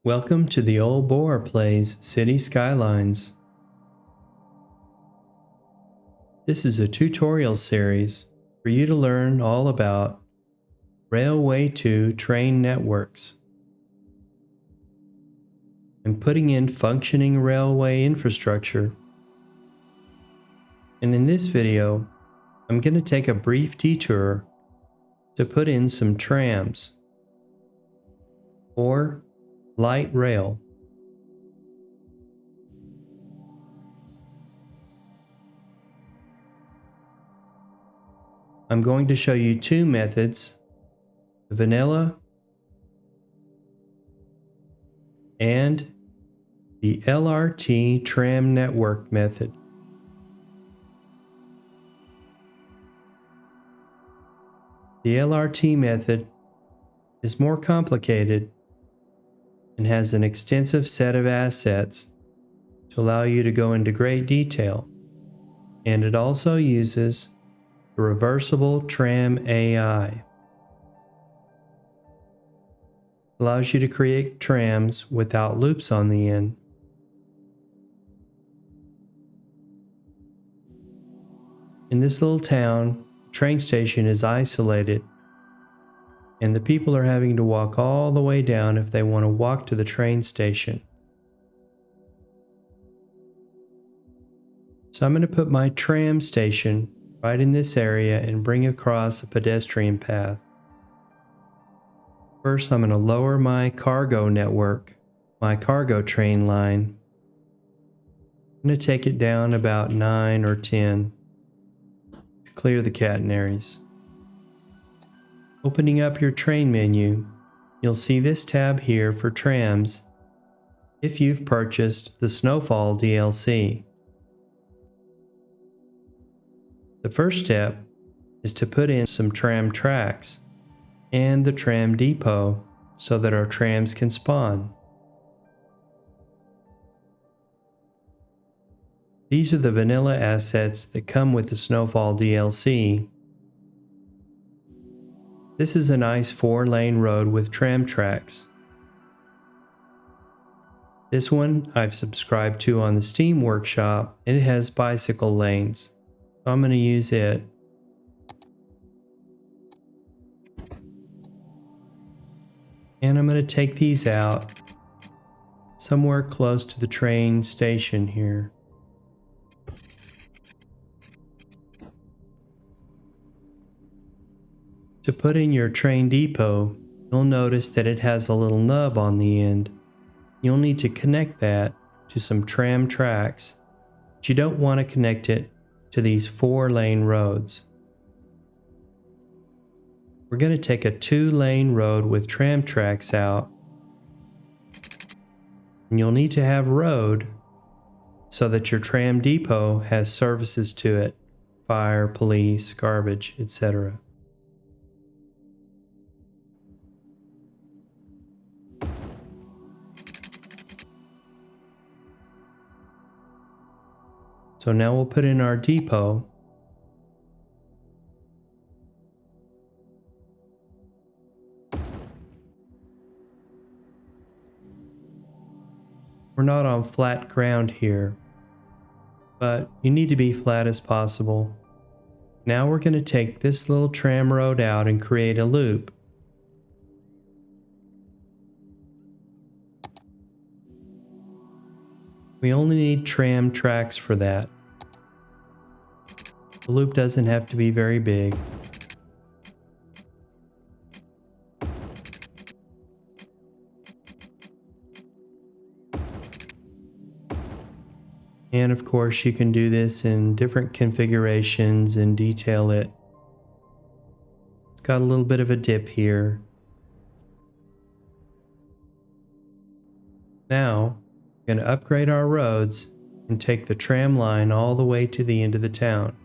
Welcome to the Old Boar Plays City Skylines. This is a tutorial series for you to learn all about Railway to Train networks and putting in functioning railway infrastructure. And in this video, I'm going to take a brief detour to put in some trams or light rail. I'm going to show you two methods, the Vanilla and the LRT Tram Network method. The LRT method is more complicated and has an extensive set of assets to allow you to go into great detail, and it also uses the reversible tram AI. Allows you to create trams without loops on the end. In this little town, the train station is isolated, and the people are having to walk all the way down if they want to walk to the train station. So I'm going to put my tram station right in this area and bring across a pedestrian path. First, I'm going to lower my cargo network, my cargo train line. I'm going to take it down about 9 or 10 to clear the catenaries. Opening up your train menu, you'll see this tab here for trams if you've purchased the Snowfall DLC. The first step is to put in some tram tracks and the tram depot so that our trams can spawn. These are the vanilla assets that come with the Snowfall DLC. This is a nice 4-lane road with tram tracks. This one I've subscribed to on the Steam Workshop, and it has bicycle lanes, so I'm going to use it. And I'm going to take these out somewhere close to the train station here. To put in your train depot, you'll notice that it has a little nub on the end. You'll need to connect that to some tram tracks, but you don't want to connect it to these 4-lane roads. We're going to take a 2-lane road with tram tracks out, and you'll need to have road so that your tram depot has services to it, fire, police, garbage, etc. So now we'll put in our depot. We're not on flat ground here, but you need to be flat as possible. Now we're going to take this little tram road out and create a loop. We only need tram tracks for that. The loop doesn't have to be very big. And of course, you can do this in different configurations and detail it. It's got a little bit of a dip here. Now, we're going to upgrade our roads and take the tram line all the way to the end of the town.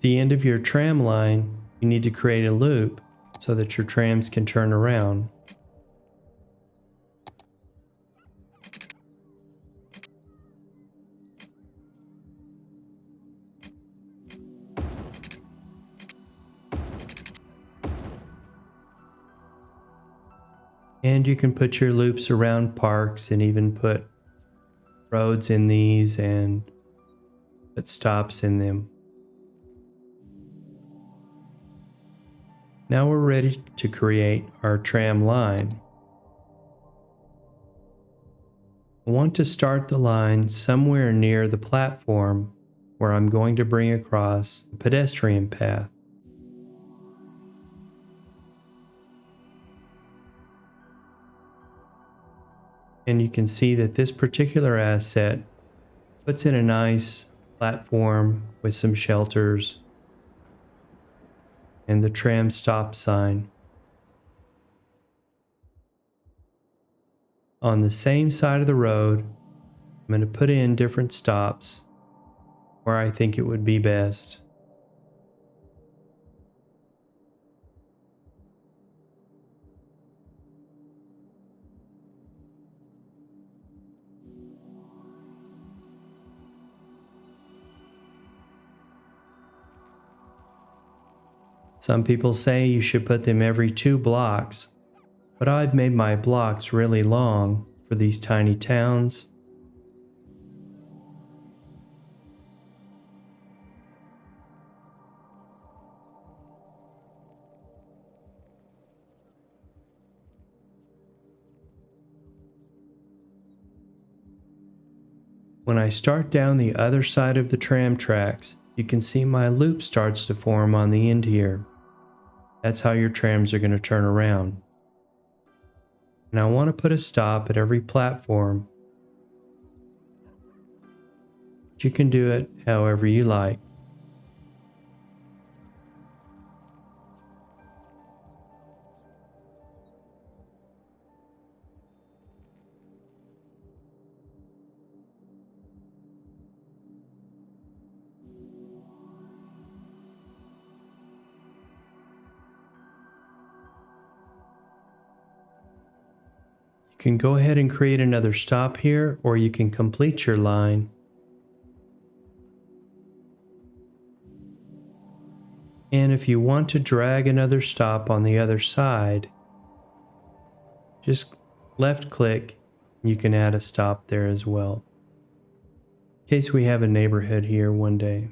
The end of your tram line, you need to create a loop so that your trams can turn around. And you can put your loops around parks and even put roads in these and put stops in them. Now we're ready to create our tram line. I want to start the line somewhere near the platform where I'm going to bring across a pedestrian path. And you can see that this particular asset puts in a nice platform with some shelters and the tram stop sign. On the same side of the road, I'm going to put in different stops where I think it would be best. Some people say you should put them every 2 blocks, but I've made my blocks really long for these tiny towns. When I start down the other side of the tram tracks, you can see my loop starts to form on the end here. That's how your trams are going to turn around. And I want to put a stop at every platform. But you can do it however you like. You can go ahead and create another stop here, or you can complete your line. And if you want to drag another stop on the other side, just left click, and you can add a stop there as well, in case we have a neighborhood here one day.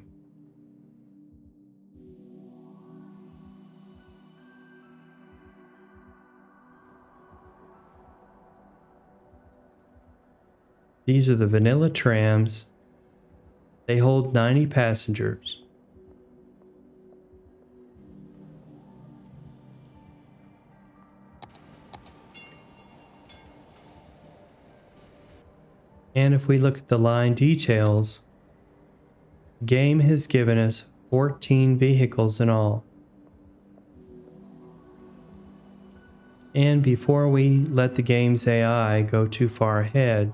These are the Vanilla Trams. They hold 90 passengers. And if we look at the line details, the game has given us 14 vehicles in all. And before we let the game's AI go too far ahead,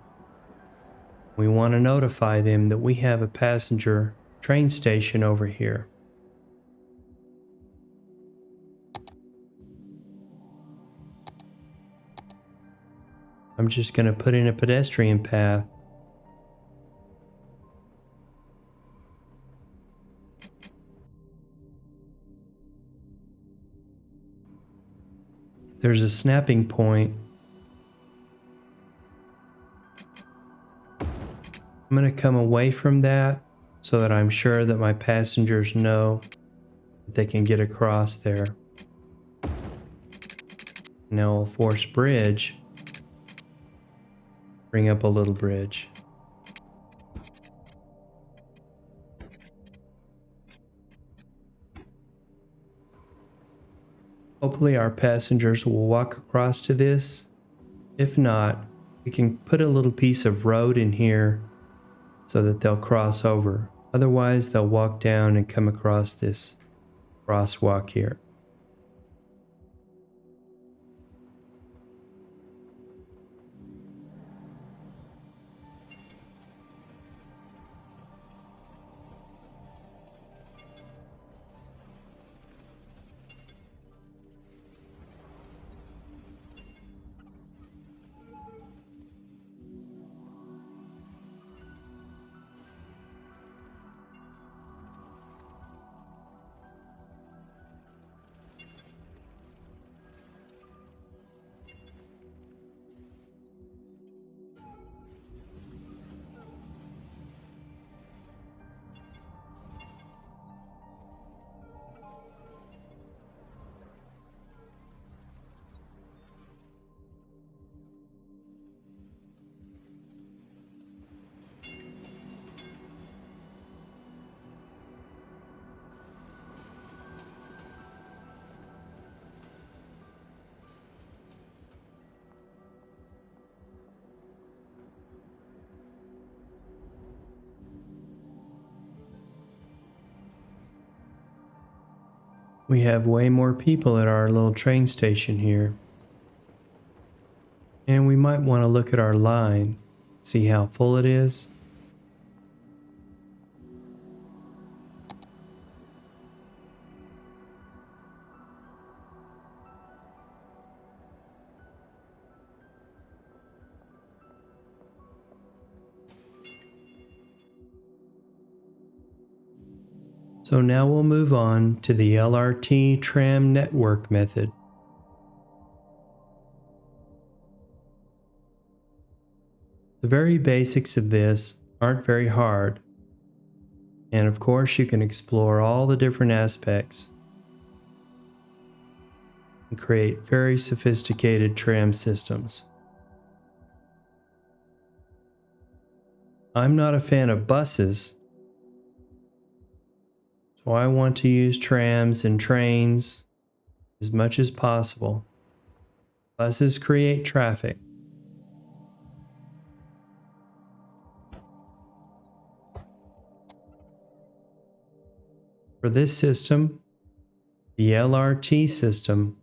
we want to notify them that we have a passenger train station over here. I'm just going to put in a pedestrian path. There's a snapping point. I'm going to come away from that so that I'm sure that my passengers know that they can get across there. Now I'll force bridge. Bring up a little bridge. Hopefully our passengers will walk across to this. If not, we can put a little piece of road in here so that they'll cross over. Otherwise, they'll walk down and come across this crosswalk here. We have way more people at our little train station here. And we might want to look at our line, see how full it is. So now we'll move on to the LRT Tram Network method. The very basics of this aren't very hard, and of course you can explore all the different aspects and create very sophisticated tram systems. I'm not a fan of buses, so I want to use trams and trains as much as possible. Buses create traffic. For this system, the LRT system,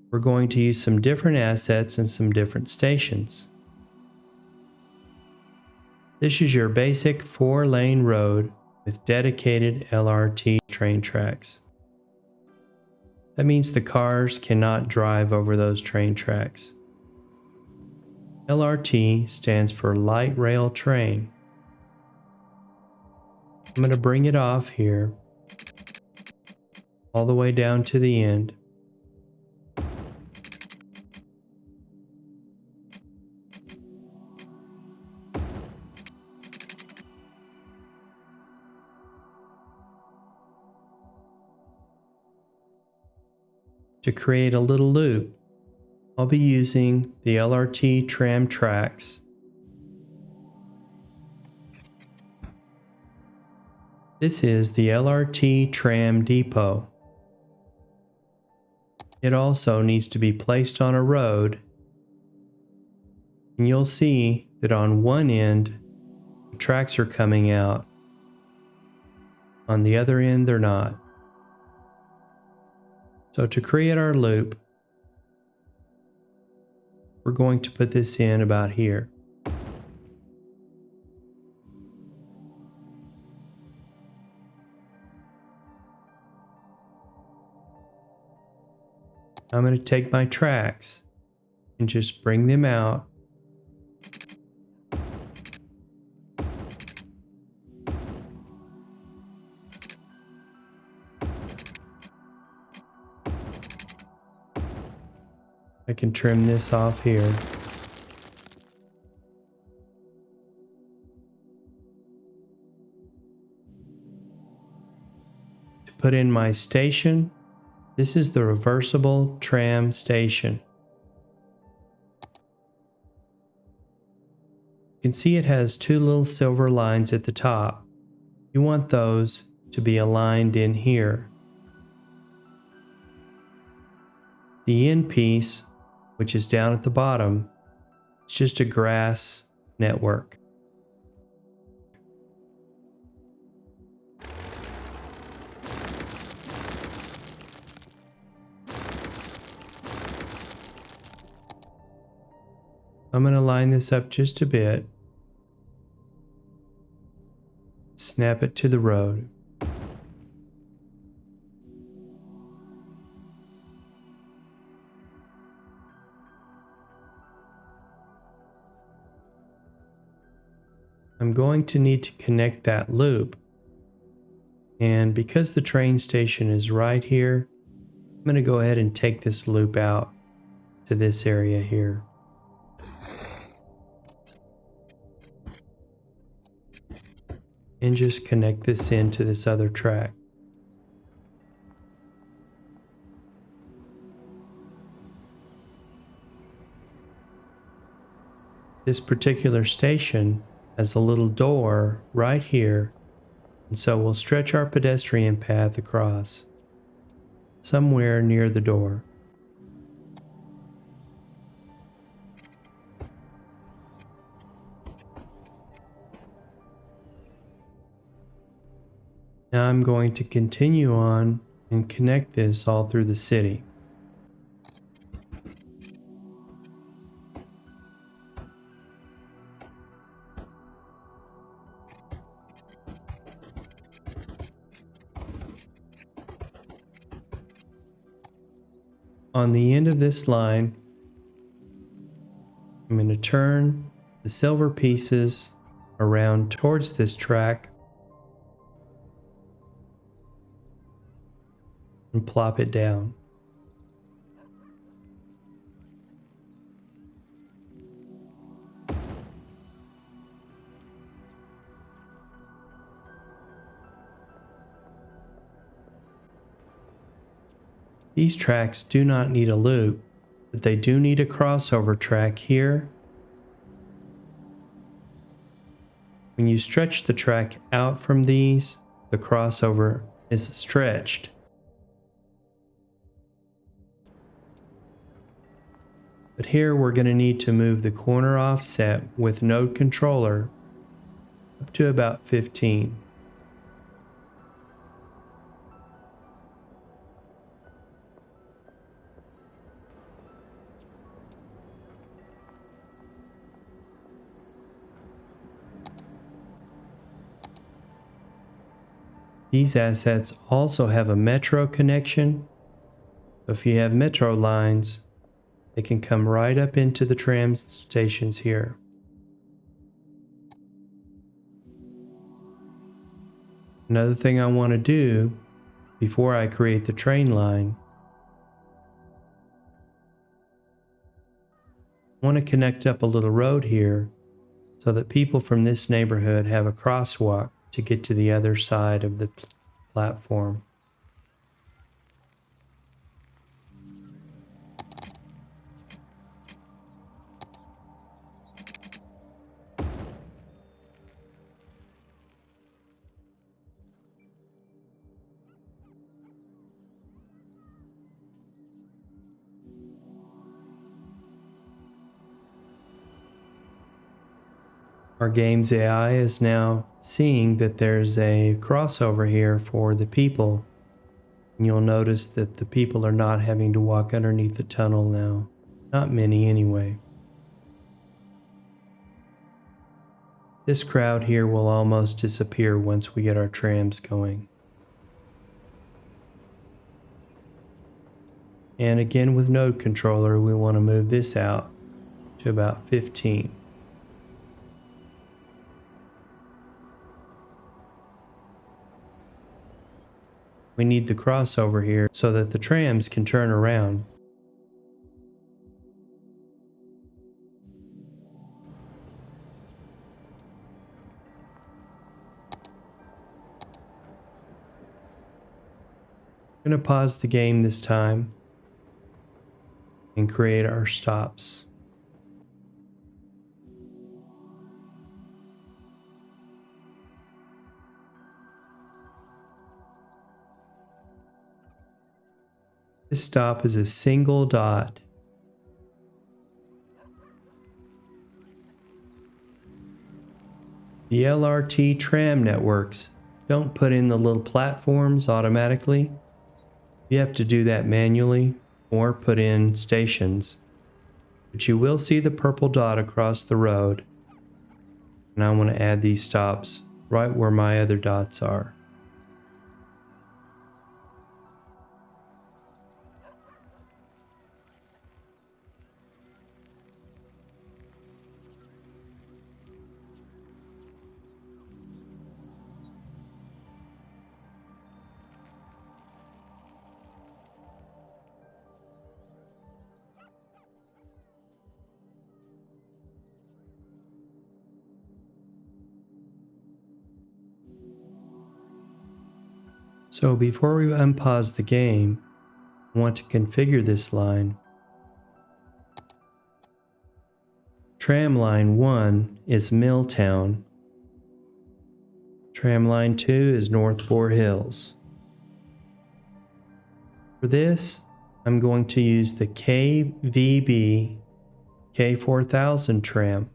we're going to use some different assets and some different stations. This is your basic 4-lane road with dedicated LRT train tracks. That means the cars cannot drive over those train tracks. LRT stands for Lite Rail Train. I'm going to bring it off here, all the way down to the end. To create a little loop, I'll be using the LRT tram tracks. This is the LRT tram depot. It also needs to be placed on a road, and you'll see that on one end, the tracks are coming out. On the other end, they're not. So to create our loop, we're going to put this in about here. I'm going to take my tracks and just bring them out. I can trim this off here. To put in my station, this is the reversible tram station. You can see it has two little silver lines at the top. You want those to be aligned in here. The end piece, which is down at the bottom, is just a grass network. I'm going to line this up just a bit. Snap it to the road. I'm going to need to connect that loop. And because the train station is right here, I'm going to go ahead and take this loop out to this area here. And just connect this into this other track. This particular station has a little door right here, and so we'll stretch our pedestrian path across somewhere near the door. Now I'm going to continue on and connect this all through the city. On the end of this line, I'm going to turn the silver pieces around towards this track and plop it down. These tracks do not need a loop, but they do need a crossover track here. When you stretch the track out from these, the crossover is stretched. But here we're going to need to move the corner offset with node controller up to about 15. These assets also have a metro connection. If you have metro lines, they can come right up into the tram stations here. Another thing I want to do before I create the train line, I want to connect up a little road here so that people from this neighborhood have a crosswalk to get to the other side of the platform. Our game's AI is now seeing that there's a crossover here for the people. And you'll notice that the people are not having to walk underneath the tunnel now. Not many anyway. This crowd here will almost disappear once we get our trams going. And again with node controller, we want to move this out to about 15. We need the crossover here so that the trams can turn around. I'm going to pause the game this time and create our stops. This stop is a single dot. The LRT Tram Networks don't put in the little platforms automatically. You have to do that manually or put in stations. But you will see the purple dot across the road. And I want to add these stops right where my other dots are. So before we unpause the game, I want to configure this line. Tram line 1 is Milltown. Tram line 2 is North Boar Hills. For this, I'm going to use the KVB K4000 tram.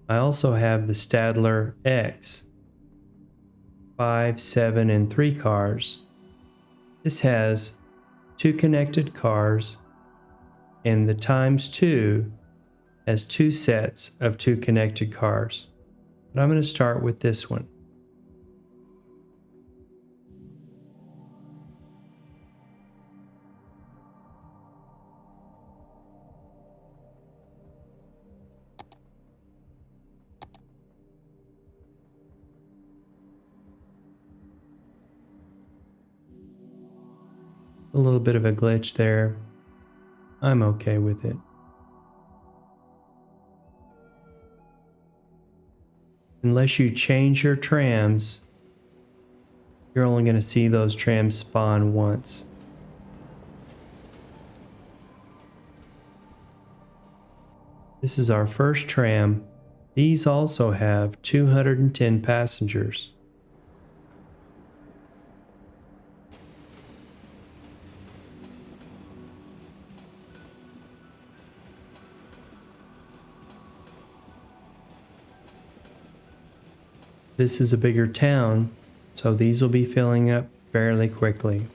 I also have the Stadler X. 5, 7, and 3 cars. This has 2 connected cars, and the times 2 has 2 sets of 2 connected cars. But I'm going to start with this one. A little bit of a glitch there. I'm okay with it. Unless you change your trams, you're only going to see those trams spawn once. This is our first tram. These also have 210 passengers. This is a bigger town, so these will be filling up fairly quickly.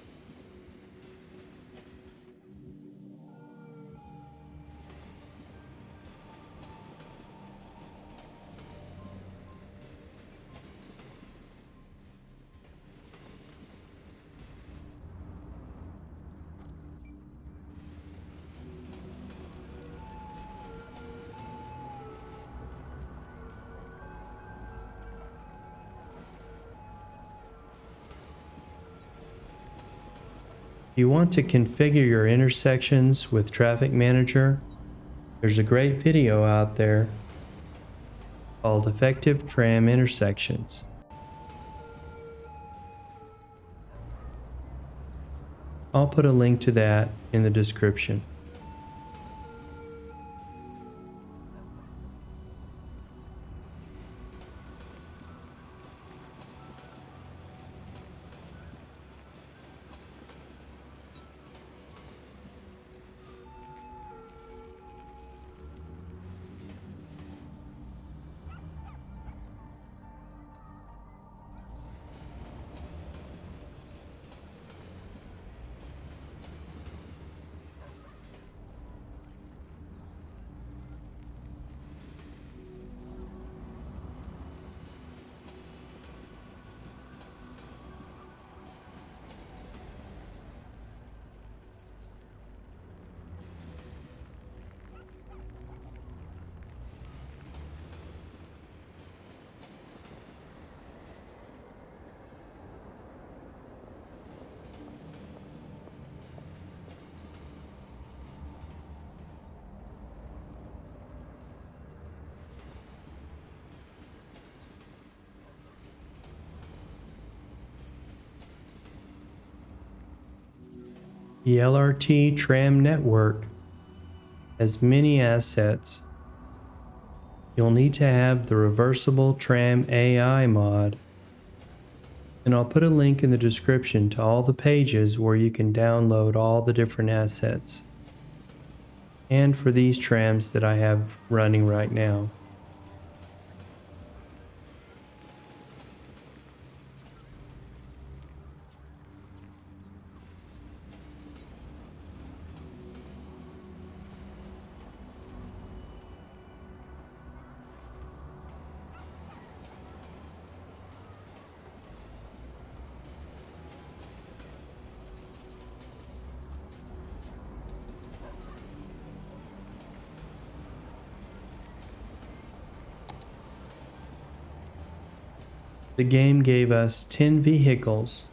If you want to configure your intersections with Traffic Manager, there's a great video out there called Effective Tram Intersections. I'll put a link to that in the description. The LRT Tram Network has many assets. You'll need to have the reversible tram AI mod, and I'll put a link in the description to all the pages where you can download all the different assets, and for these trams that I have running right now. The game gave us 10 vehicles.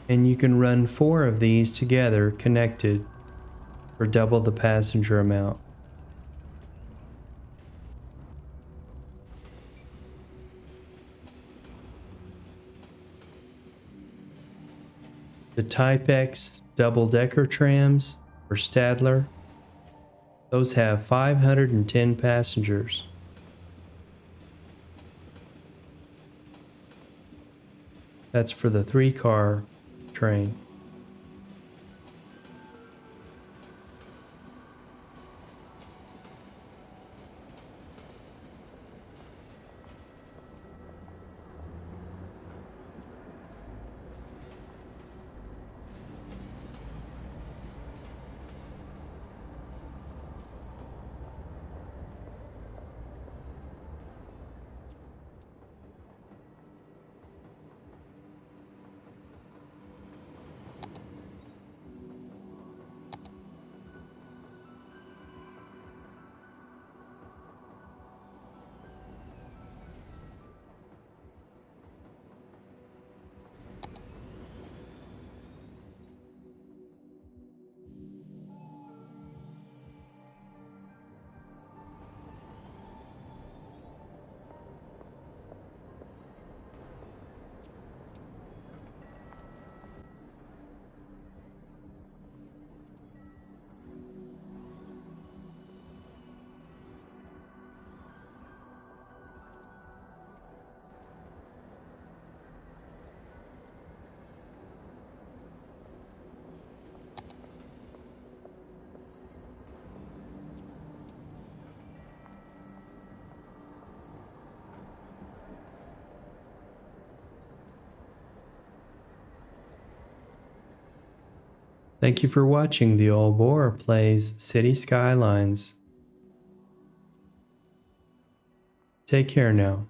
And you can run 4 of these together connected for double the passenger amount. The Type X double-decker trams for Stadler, those have 510 passengers. That's for the 3-car train. Thank you for watching The Old Boar Plays City Skylines. Take care now.